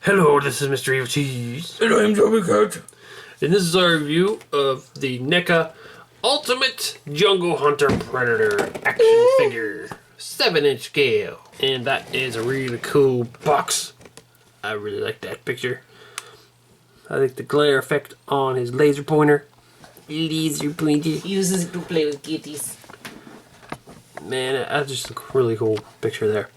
Hello, this is Mr. Evilcheese. And I'm Joey Cat. And this is our review of the NECA Ultimate Jungle Hunter Predator action figure. 7-inch scale. And that is a really cool box. I really like that picture. I think the glare effect on his laser pointer. Laser pointer. Uses it to play with kitties. Man, that's just a really cool picture there.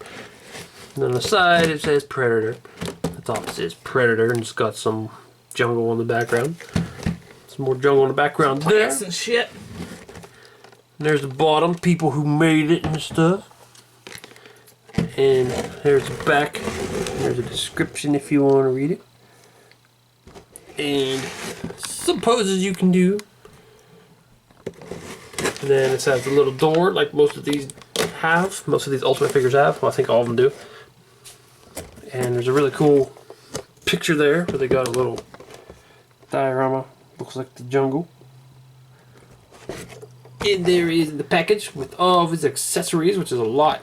And on the side it says Predator. The top says Predator and it's got some jungle in the background. Some more jungle in the background there. Plants and shit. And there's the bottom, people who made it and stuff. And there's the back. There's a description if you want to read it. And some poses you can do. And then it has a little door like most of these have. Most of these Ultimate figures have. Well, I think all of them do. And there's a really cool picture there where they got a little diorama. Looks like the jungle. And there is the package with all of his accessories, which is a lot.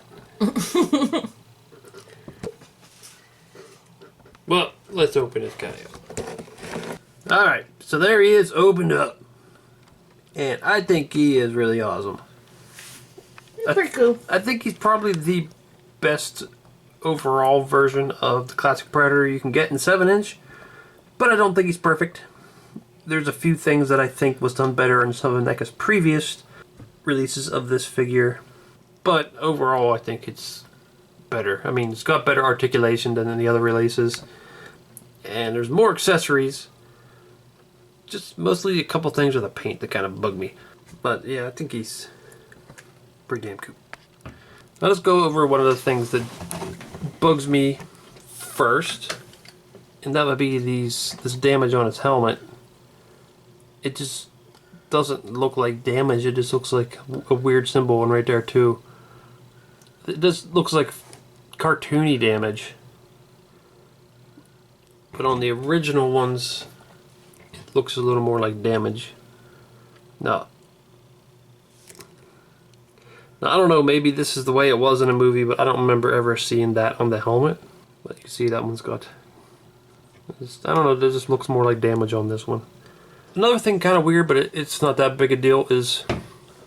Well, let's open this guy up. Alright, so there he is opened up. And I think he is really awesome. Pretty cool. I think he's probably the best overall version of the classic Predator you can get in 7-inch. But I don't think he's perfect. There's a few things that I think was done better in some of NECA's previous releases of this figure. But overall I think it's better. I mean, it's got better articulation than in the other releases. And there's more accessories. Just mostly a couple things with the paint that kind of bug me. But yeah, I think he's pretty damn cool. Now let's go over one of the things that bugs me first. And that would be this damage on his helmet. It just doesn't look like damage. It just looks like a weird symbol one right there too. It just looks like cartoony damage. But on the original ones, it looks a little more like damage. Now, I don't know, maybe this is the way it was in a movie, but I don't remember ever seeing that on the helmet. But you can see that one's got... I don't know, it just looks more like damage on this one. Another thing kind of weird, but it's not that big a deal, is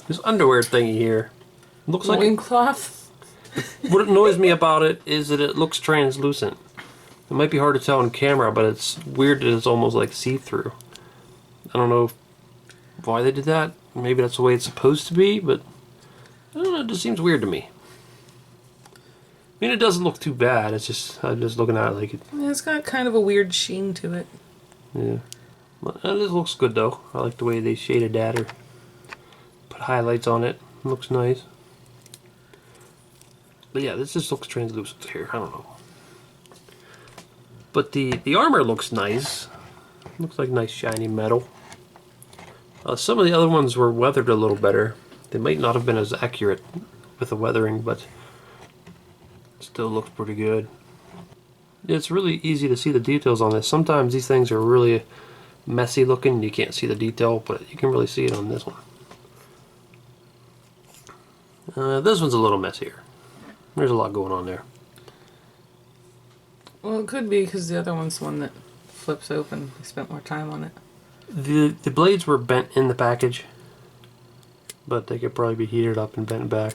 this underwear thingy here. It looks like... Loincloth? What annoys me about it is that it looks translucent. It might be hard to tell on camera, but it's weird that it's almost like see-through. I don't know why they did that. Maybe that's the way it's supposed to be, but I don't know, it just seems weird to me. I mean, it doesn't look too bad. It's just, I'm just looking at it like it. Yeah, it's got kind of a weird sheen to it. Yeah. But it looks good though. I like the way they shaded that or put highlights on it. It looks nice. But yeah, this just looks translucent here. I don't know. But the armor looks nice. Looks like nice shiny metal. Some of the other ones were weathered a little better. They might not have been as accurate with the weathering, but still looks pretty good. It's really easy to see the details on this. Sometimes these things are really messy looking. You can't see the detail, but you can really see it on this one. This one's a little messier. There's a lot going on there. Well, it could be because the other one's the one that flips open. They spent more time on it. The blades were bent in the package, but they could probably be heated up and bent back.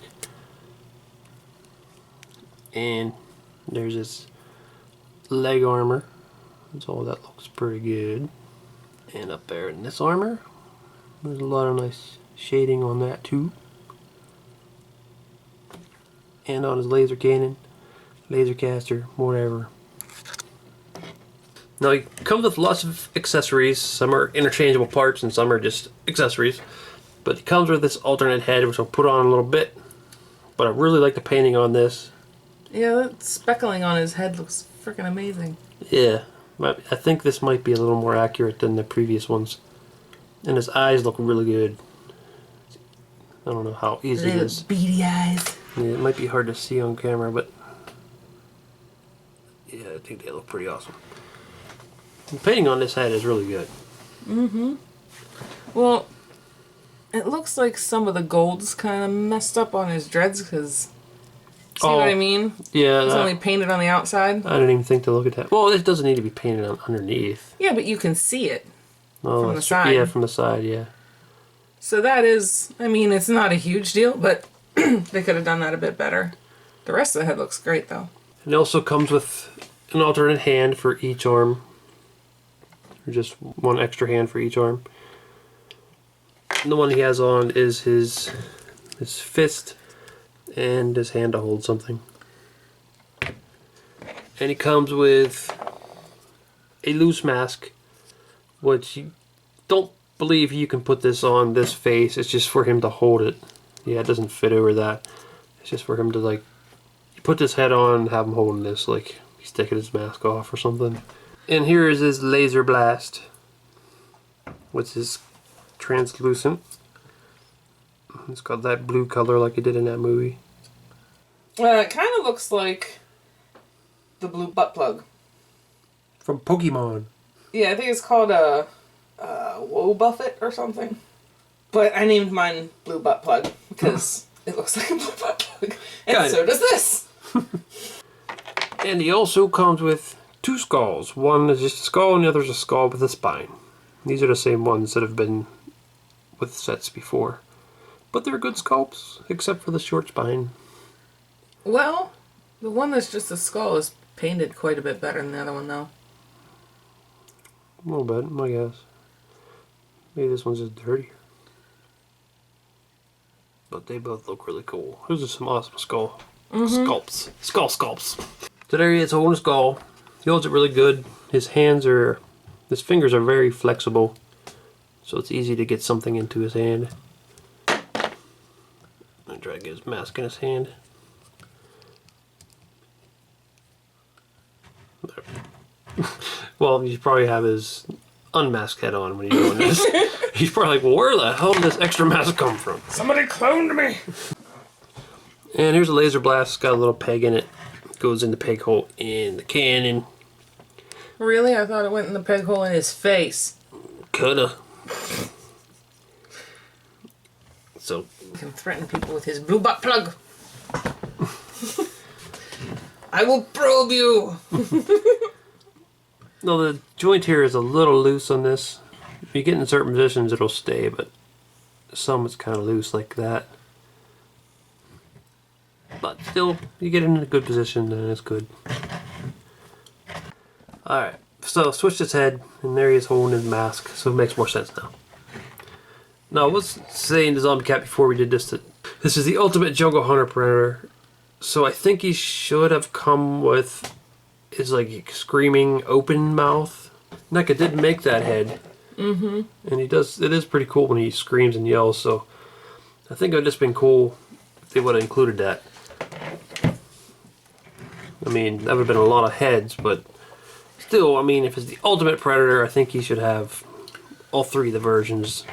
And there's this leg armor. So that looks pretty good. And up there in this armor, there's a lot of nice shading on that too. And on his laser cannon, laser caster, whatever. Now he comes with lots of accessories. Some are interchangeable parts and some are just accessories. But he comes with this alternate head, which I'll put on in a little bit. But I really like the painting on this. Yeah, that speckling on his head looks freaking amazing. Yeah, I think this might be a little more accurate than the previous ones. And his eyes look really good. I don't know how easy it is. Beady eyes. Yeah, it might be hard to see on camera, but yeah, I think they look pretty awesome. The painting on this head is really good. Mm-hmm. Well, it looks like some of the gold's kind of messed up on his dreads because See what I mean? Yeah. It's only painted on the outside. I didn't even think to look at that. Well, it doesn't need to be painted on underneath. Yeah, but you can see it from the side. Yeah, from the side, yeah. So that is, I mean, it's not a huge deal, but they could have done that a bit better. The rest of the head looks great, though. It also comes with an alternate hand for each arm. Or just one extra hand for each arm. And the one he has on is his fist and his hand to hold something. And he comes with a loose mask, which you don't believe you can put this on this face. It's just for him to hold it. Yeah, it doesn't fit over that. It's just for him to, like, you put this head on and have him holding this, like he's taking his mask off or something. And here is his laser blast, which is translucent. It's got that blue color like it did in that movie. It kind of looks like the blue butt plug. From Pokemon. Yeah, I think it's called a Woe Buffet or something. But I named mine Blue Butt Plug because it looks like a blue butt plug. And so does this. And he also comes with two skulls. One is just a skull and the other is a skull with a spine. These are the same ones that have been with sets before. But they're good sculpts, except for the short spine. Well, the one that's just a skull is painted quite a bit better than the other one, though. A little bit, I guess. Maybe this one's just dirtier. But they both look really cool. Those are some awesome sculpts. Skull sculpts. So there he is holding a skull. He holds it really good. His fingers are very flexible. So it's easy to get something into his hand. I'm trying to get his mask in his hand. Well, you probably have his unmasked head on when you're doing this. He's probably like, well, where the hell did this extra mask come from? Somebody cloned me! And here's a laser blast. It's got a little peg in it. Goes in the peg hole in the cannon. Really? I thought it went in the peg hole in his face. Coulda. So He can threaten people with his blue butt plug. I will probe you! no, the joint here is a little loose on this. If you get in certain positions, it'll stay, but some it's kind of loose like that. But still, you get in a good position, and it's good. Alright, so switched his head, and there he is holding his mask, so it makes more sense now. Now, I was saying to Zombie Cat before we did this that this is the ultimate jungle hunter predator. So I think he should have come with his like screaming open mouth. NECA did make that head. Mm-hmm. And it is pretty cool when he screams and yells, so I think it would have just been cool if they would have included that. I mean, that would have been a lot of heads, but still, I mean, if it's the ultimate predator, I think he should have all three of the versions.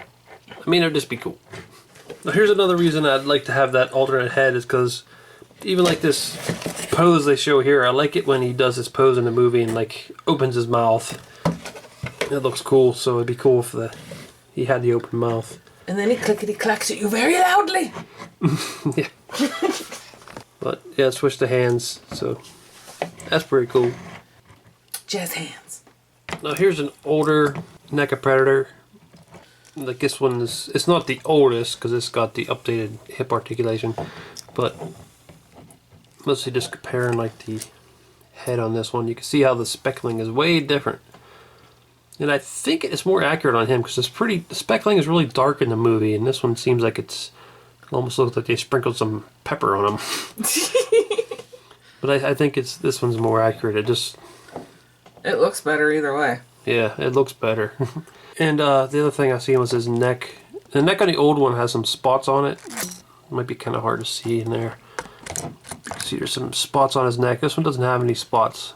I mean, it would just be cool. Now here's another reason I'd like to have that alternate head is because even like this pose they show here, I like it when he does this pose in the movie and like opens his mouth. It looks cool, so it'd be cool if he had the open mouth. And then he clickety clacks at you very loudly. Yeah. But yeah, switch the hands, so that's pretty cool. Jazz hands. Now here's an older NECA Predator. Like this one is, it's not the oldest because it's got the updated hip articulation, but mostly just comparing like the head on this one, you can see how the speckling is way different. And I think it's more accurate on him because the speckling is really dark in the movie, and this one seems like it almost looks like they sprinkled some pepper on him. But I think this one's more accurate. It looks better either way. Yeah, it looks better. And the other thing I seen was his neck. The neck on the old one has some spots on it. It might be kind of hard to see in there. See, there's some spots on his neck. This one doesn't have any spots.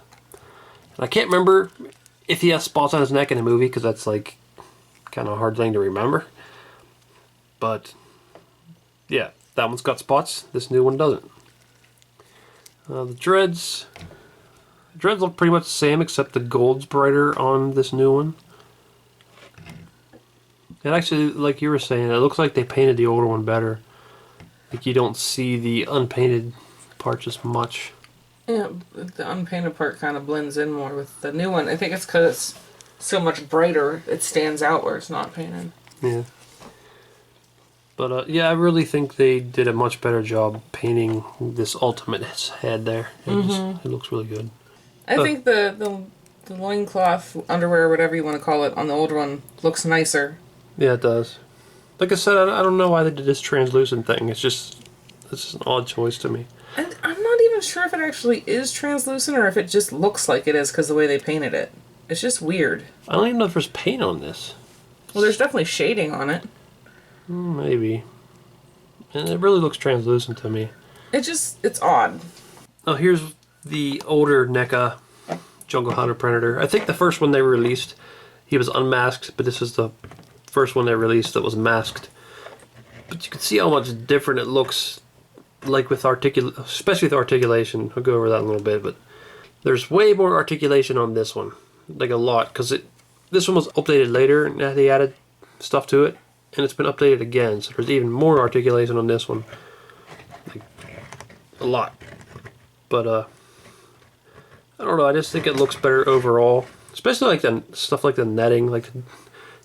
And I can't remember if he has spots on his neck in the movie because that's like kind of a hard thing to remember. But yeah, that one's got spots. This new one doesn't. The dreads look pretty much the same except the gold's brighter on this new one. And actually, like you were saying, it looks like they painted the older one better. Like you don't see the unpainted parts as much. Yeah, the unpainted part kind of blends in more with the new one. I think it's because it's so much brighter, it stands out where it's not painted. Yeah. But yeah, I really think they did a much better job painting this Ultimate's head there. It looks really good. I think the loincloth, underwear, whatever you want to call it, on the old one looks nicer. Yeah, it does. Like I said, I don't know why they did this translucent thing. It's just an odd choice to me. And I'm not even sure if it actually is translucent or if it just looks like it is because the way they painted it. It's just weird. I don't even know if there's paint on this. Well, there's definitely shading on it. Maybe. And it really looks translucent to me. It's odd. Oh, here's the older NECA Jungle Hunter Predator. I think the first one they released, he was unmasked, but this is the first one they released that was masked. But you can see how much different it looks, like with especially with articulation. I'll go over that in a little bit, but there's way more articulation on this one, like a lot, because this one was updated later and they added stuff to it, and it's been updated again, so there's even more articulation on this one, like a lot. But I don't know, I just think it looks better overall, especially like the stuff like the netting, like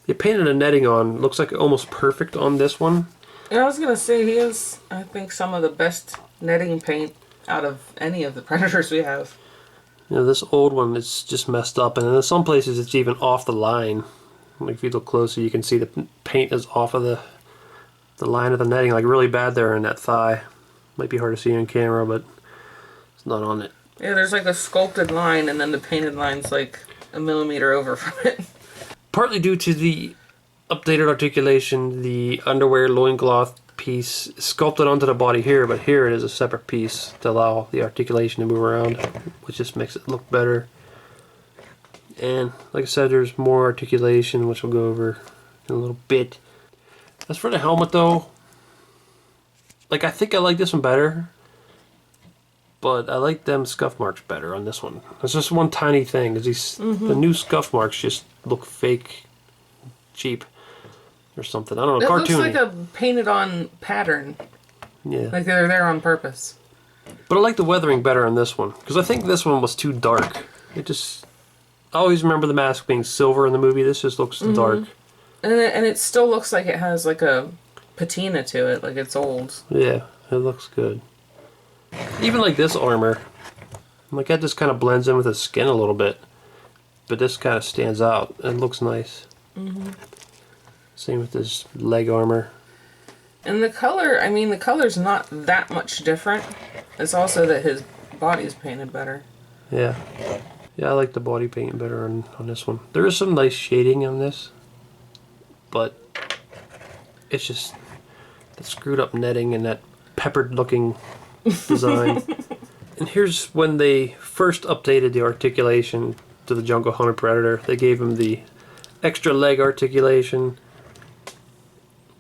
they painted the netting on, looks like almost perfect on this one. Yeah, I was gonna say he has, I think, some of the best netting paint out of any of the Predators we have. You know, this old one is just messed up, and in some places it's even off the line. Like if you look closer, you can see the paint is off of the line of the netting, like really bad there in that thigh. Might be hard to see on camera, but it's not on it. Yeah, there's like a sculpted line, and then the painted line's like a millimeter over from it. Partly due to the updated articulation, the underwear loincloth piece is sculpted onto the body here, but here it is a separate piece to allow the articulation to move around, which just makes it look better. And like I said, there's more articulation, which we'll go over in a little bit. As for the helmet though, like I think I like this one better, but I like them scuff marks better on this one. It's just one tiny thing, is the new scuff marks just look fake, cheap, or something. I don't know, cartoony. It looks like a painted on pattern. Yeah. Like they're there on purpose. But I like the weathering better on this one, because I think this one was too dark. I always remember the mask being silver in the movie. This just looks dark. And it still looks like it has like a patina to it, like it's old. Yeah, it looks good. Even like this armor, like that just kind of blends in with his skin a little bit, but this kind of stands out and looks nice. Same with his leg armor. And the color, I mean, the color's not that much different. It's also that his body's painted better. Yeah. Yeah, I like the body paint better on this one. There is some nice shading on this, but it's just the screwed up netting and that peppered looking design. And here's when they first updated the articulation to the Jungle Hunter Predator. They gave him the extra leg articulation,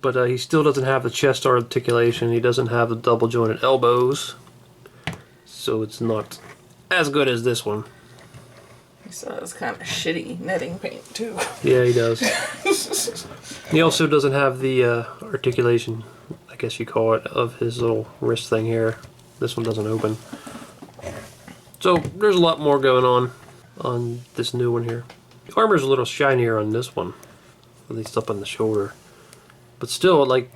but he still doesn't have the chest articulation. He doesn't have the double jointed elbows, so it's not as good as this one. So it's kind of shitty netting paint too. Yeah, he does. He also doesn't have the articulation, I guess you call it, of his little wrist thing here. This one doesn't open. So there's a lot more going on this new one here. The armor's a little shinier on this one, at least up on the shoulder. But still, like,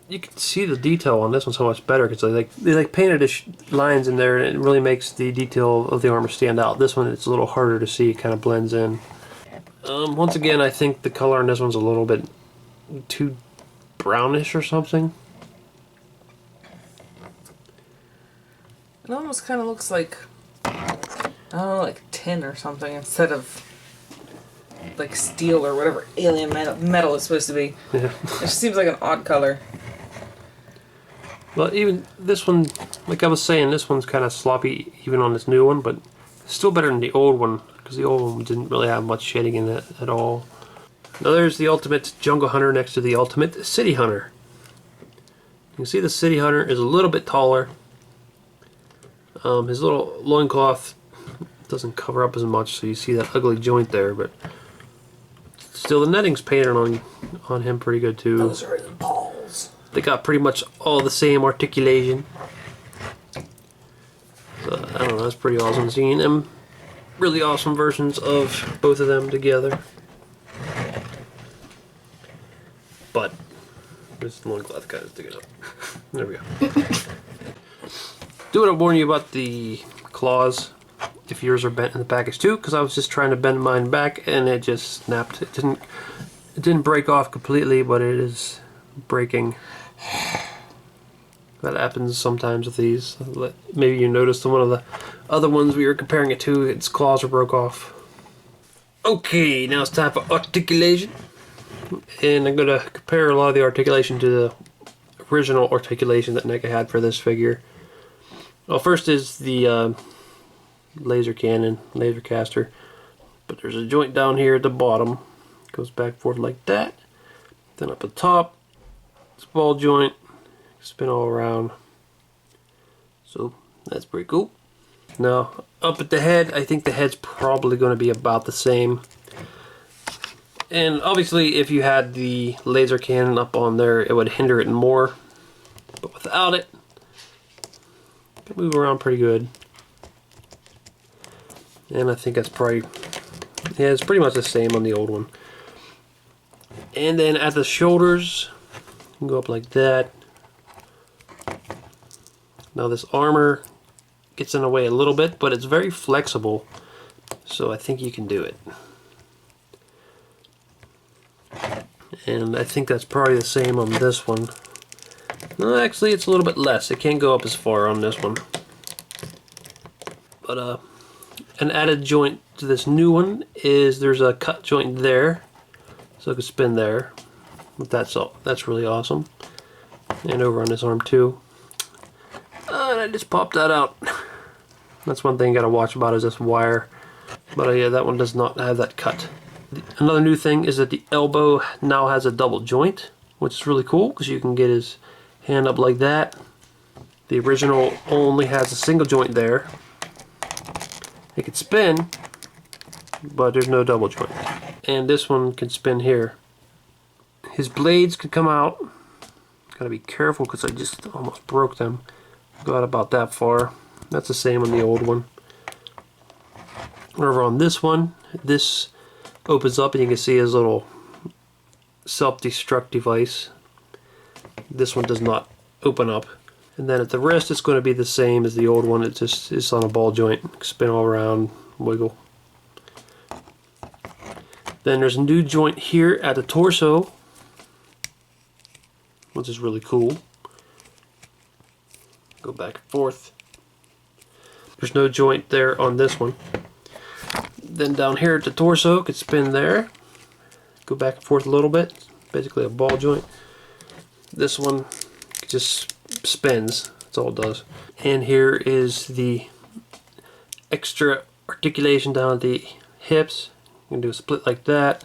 you can see the detail on this one so much better, because they painted the lines in there, and it really makes the detail of the armor stand out. This one, it's a little harder to see. It kind of blends in. Once again, I think the color on this one's a little bit too brownish or something. It almost kind of looks like, I don't know, like tin or something instead of like steel or whatever alien metal is supposed to be. Yeah. It just seems like an odd color. Well, even this one, like I was saying, this one's kind of sloppy even on this new one, but it's still better than the old one, because the old one didn't really have much shading in it at all. Now there's the Ultimate Jungle Hunter next to the Ultimate City Hunter. You can see the City Hunter is a little bit taller. His little loincloth doesn't cover up as much, so you see that ugly joint there, but still the netting's painted on him pretty good too. Those are his balls. They got pretty much all the same articulation. I don't know, that's pretty awesome seeing them. Really awesome versions of both of them together. But this one glad kind of stick it up. There we go. Do want to warn you about the claws if yours are bent in the package too, because I was just trying to bend mine back and it just snapped. It didn't break off completely, but it is breaking. That happens sometimes with these. Maybe you noticed on one of the other ones we were comparing it to, its claws were broke off. Okay, now it's time for articulation. And I'm going to compare a lot of the articulation to the original articulation that NECA had for this figure. Well, first is the laser cannon, laser caster. But there's a joint down here at the bottom. It goes back and forth like that. Then up the top, it's a ball joint. Spin all around. So that's pretty cool. Now up at the head, I think the head's probably going to be about the same. And obviously if you had the laser cannon up on there, it would hinder it more. But without it, it can move around pretty good. And I think that's probably, yeah, it's pretty much the same on the old one. And then at the shoulders, you can go up like that. Now this armor gets in the way a little bit, but it's very flexible, so I think you can do it. And I think that's probably the same on this one. No, actually it's a little bit less. It can't go up as far on this one. But an added joint to this new one is there's a cut joint there, so it can spin there. But that's really awesome. And over on this arm too. And I just popped that out. That's one thing you gotta watch about is this wire. But yeah, that one does not have that cut. Another new thing is that the elbow now has a double joint, which is really cool because you can get his hand up like that. The original only has a single joint there. It can spin, but there's no double joint. And this one can spin here. His blades could come out. Gotta be careful because I just almost broke them. Got about that far. That's the same on the old one. Over on this one, this opens up and you can see his little self-destruct device. This one does not open up. And then at the wrist, it's going to be the same as the old one. It's on a ball joint. Spin all around, wiggle. Then there's a new joint here at the torso, which is really cool. Go back and forth. There's no joint there on this one. Then down here at the torso, could spin there. Go back and forth a little bit. Basically a ball joint. This one just spins. That's all it does. And here is the extra articulation down at the hips. You can do a split like that.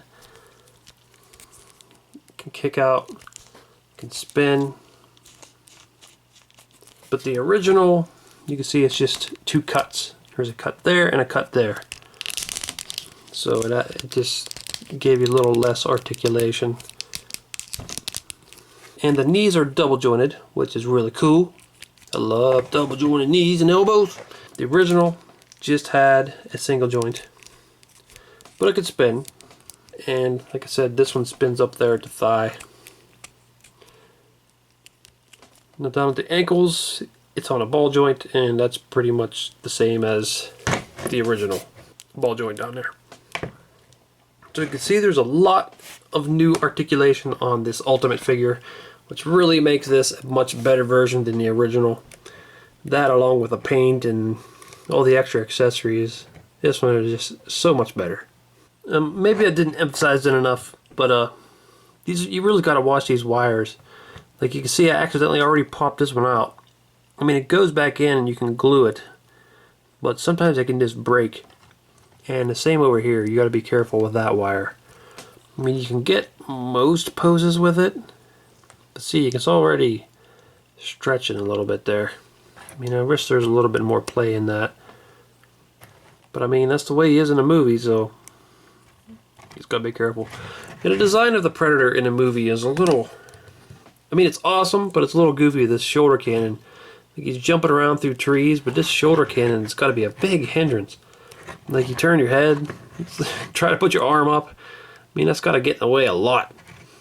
Can kick out. Can spin. But the original, you can see it's just two cuts. There's a cut there and a cut there. So it just gave you a little less articulation. And the knees are double jointed, which is really cool. I love double jointed knees and elbows. The original just had a single joint, but it could spin. And like I said, this one spins up there at the thigh. Now down at the ankles, it's on a ball joint, and that's pretty much the same as the original ball joint down there. So you can see there's a lot of new articulation on this Ultimate figure, which really makes this a much better version than the original. That, along with the paint and all the extra accessories, this one is just so much better. Maybe I didn't emphasize it enough, but you really got to watch these wires. Like you can see, I accidentally already popped this one out. I mean, it goes back in and you can glue it, but sometimes it can just break. And the same over here, you got to be careful with that wire. I mean, you can get most poses with it, but see, it's already stretching a little bit there. I mean, I wish there's a little bit more play in that. But I mean, that's the way he is in a movie, so he's got to be careful. And the design of the Predator in a movie is a little, I mean, it's awesome, but it's a little goofy, this shoulder cannon. Like he's jumping around through trees, but this shoulder cannon's got to be a big hindrance. Like you turn your head, try to put your arm up. I mean, that's got to get in the way a lot.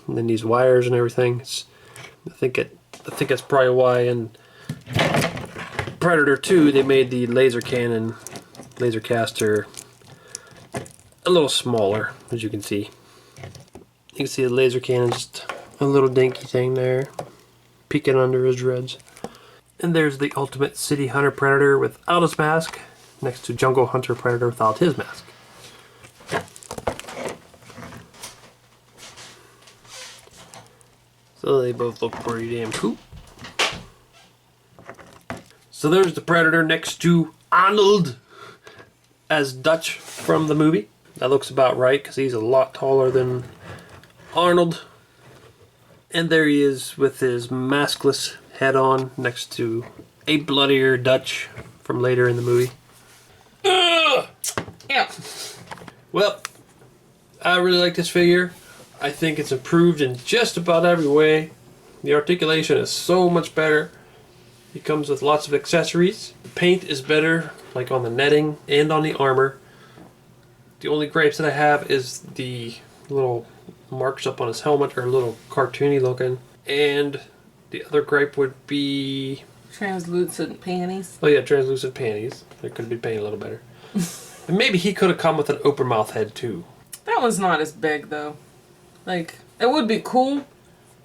And then these wires and everything. I think that's probably why in Predator 2 they made the laser cannon, laser caster a little smaller, as you can see. You can see the laser cannon, just a little dinky thing there, peeking under his dreads. And there's the ultimate city hunter predator without his mask, next to jungle hunter predator without his mask. So they both look pretty damn cool. So there's the predator next to Arnold as Dutch from the movie. That looks about right because he's a lot taller than Arnold. And there he is with his maskless head on next to a bloodier Dutch from later in the movie. Ugh! Yeah. Well, I really like this figure. I think it's improved in just about every way. The articulation is so much better. It comes with lots of accessories. The paint is better, like on the netting and on the armor. The only gripes that I have is the little marks up on his helmet are a little cartoony looking. And the other gripe would be... translucent panties. Oh yeah, translucent panties. They could be painted a little better. And maybe he could have come with an open mouth head too. That one's not as big though. Like, it would be cool,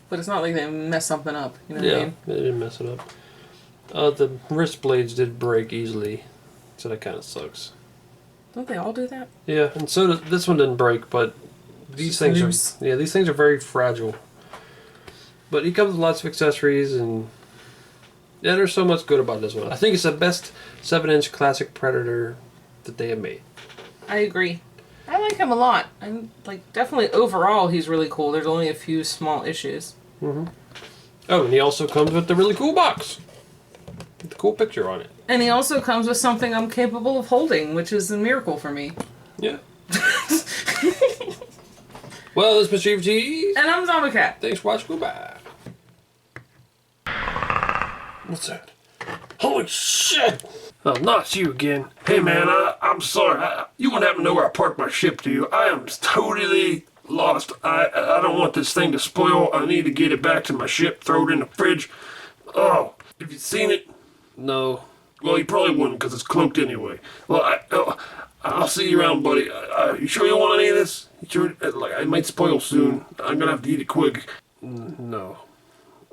but it's not like they mess something up. You know what I mean? They didn't mess it up. The wrist blades did break easily, so that kind of sucks. Don't they all do that? Yeah, and so this one didn't break, but these things are very fragile. But he comes with lots of accessories, and yeah, there's so much good about this one. I think it's the best 7-inch classic Predator that they have made. I agree. I like him a lot. I'm like, definitely overall he's really cool. There's only a few small issues. Mm-hmm. Oh, and he also comes with the really cool box. With the cool picture on it. And he also comes with something I'm capable of holding, which is a miracle for me. Yeah. Well, this is Mr. Evilcheese. And I'm Zombie Cat. Thanks for watching. Goodbye. What's that? Holy shit! Oh, not you again. Hey man, I'm sorry. You wouldn't happen to know where I parked my ship, do you? I am totally lost. I don't want this thing to spoil. I need to get it back to my ship, throw it in the fridge. Oh, have you seen it? No. Well, you probably wouldn't because it's cloaked anyway. Well, I'll see you around, buddy. You sure you don't want any of this? You sure? Like, it might spoil soon. I'm gonna have to eat it quick. No.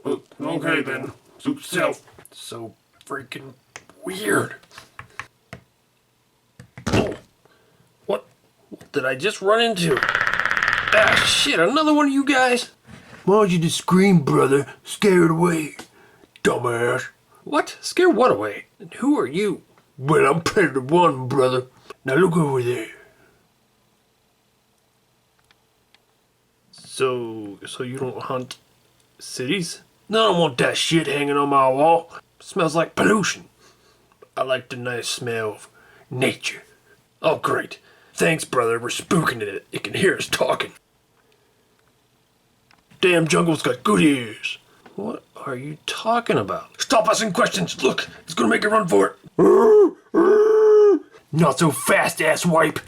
Well, okay then. Suit yourself. So freaking weird. Oh. What did I just run into? Ah, shit, another one of you guys? Why don't you just scream, brother? Scare it away. Dumbass. What? Scare what away? And who are you? Well, I'm Predator 1, brother. Now look over there. So you don't hunt cities? No, I don't want that shit hanging on my wall. Smells like pollution. I like the nice smell of nature. Oh, great. Thanks, brother. We're spooking it. It can hear us talking. Damn jungle's got good ears. What are you talking about? Stop asking questions. Look, it's gonna make you run for it. Not so fast, asswipe.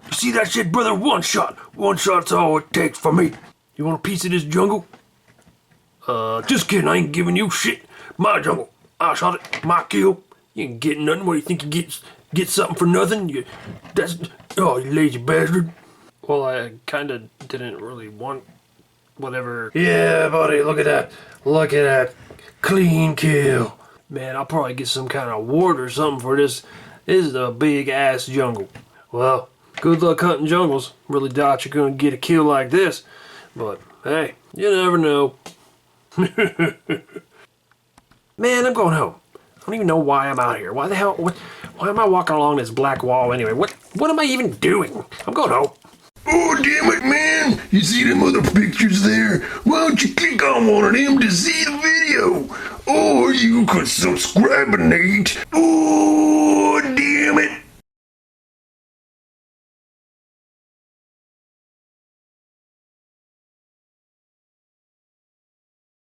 You see that shit, brother? One shot. One shot's all it takes for me. You want a piece of this jungle? Just kidding. I ain't giving you shit. My jungle. I shot it. My kill. You ain't getting nothing. What do you think you get something for nothing? You lazy bastard. Well, I kinda didn't really want whatever. Yeah, buddy, look at that. Look at that. Clean kill. Man, I'll probably get some kind of award or something for this. This is a big ass jungle. Well, good luck hunting jungles. Really doubt you're gonna get a kill like this. But, hey, you never know. Man, I'm going home. I don't even know why I'm out here. Why the hell? Why am I walking along this black wall anyway? What am I even doing? I'm going home. Oh, damn it, man. You see them other pictures there? Why don't you click on one of them to see the video? Or you could subscribe, Nate. Oh, damn it.